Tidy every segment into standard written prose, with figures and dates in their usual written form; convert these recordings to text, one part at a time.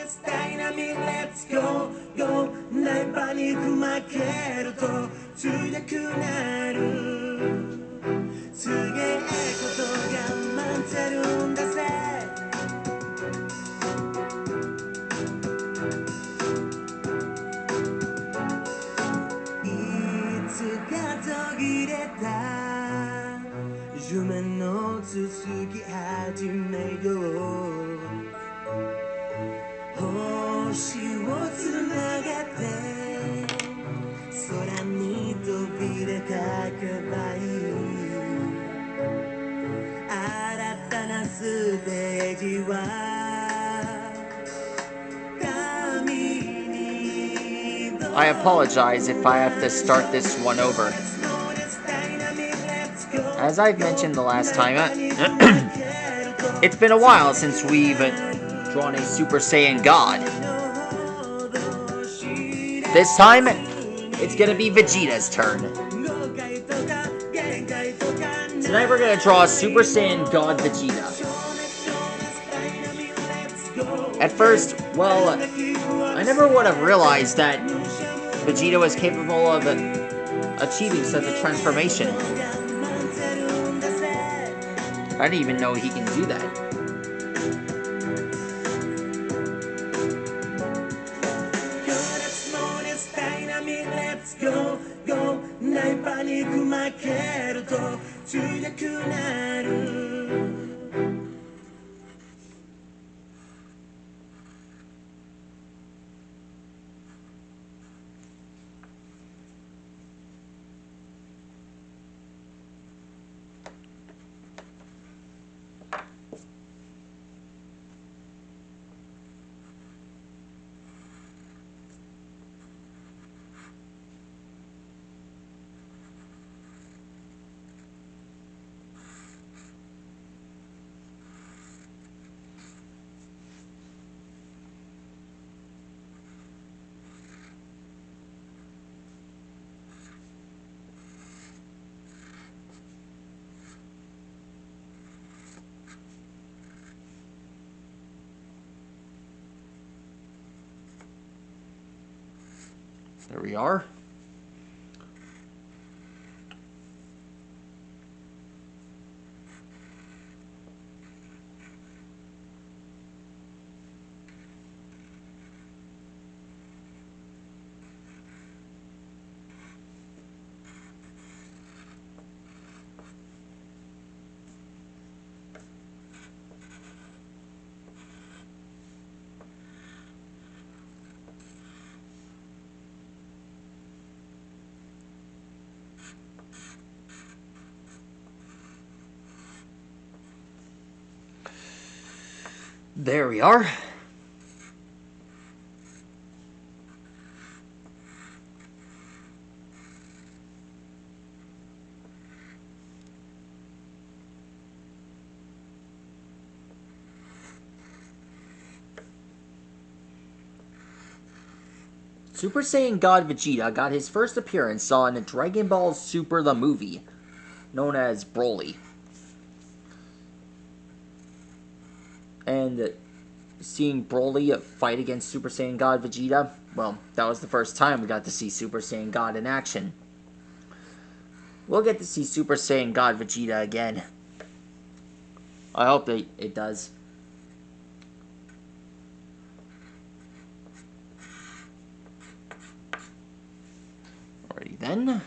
morning's dynamic, let's go, go. 날 빨리 구막해도 더 주력구 나를 수의 에코도가 만테룬다세 이츠가 더 그랬다 주만 너 수수기 하지 말고 호시워繋がって空に扉かけばいい新たなステージは神に I apologize if I have to start this one over. As I've mentioned the last time, it's been a while since we've drawn a Super Saiyan God. This time, it's gonna be Vegeta's turn. Tonight we're gonna draw a Super Saiyan God Vegeta. At first, well, I never would have realized that Vegeta was capable of achieving such a transformation. I didn't even know he can do that. Go, go, 날 빨리 구막해도 더 주력구 나를 There we are. There we are. Super Saiyan God Vegeta got his first appearance on Dragon Ball Super the movie, known as Broly. And seeing Broly fight against Super Saiyan God Vegeta, well, that was the first time we got to see Super Saiyan God in action. We'll get to see Super Saiyan God Vegeta again. I hope that it does. Alrighty then.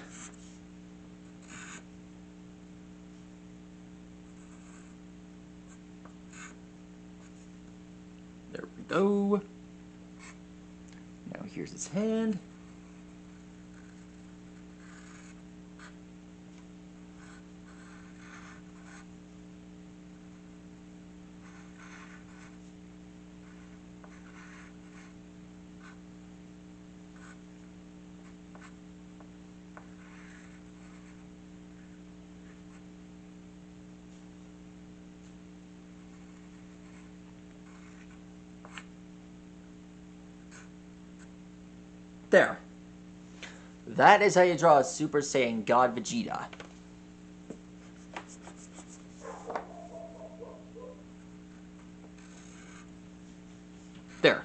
There we go. Now here's his hand. There. That is how you draw a Super Saiyan God Vegeta. There.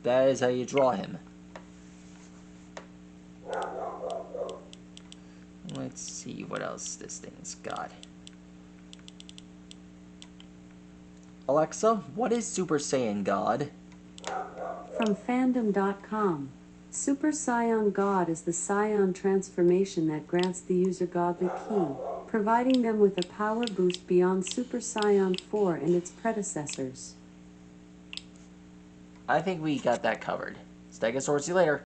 that is how you draw him. Let's see what else this thing's got. Alexa, what is Super Saiyan God? From fandom.com. Super Saiyan God is the Saiyan transformation that grants the user godly ki, providing them with a power boost beyond Super Saiyan 4 and its predecessors. I think we got that covered. Stegosaurus, see you later.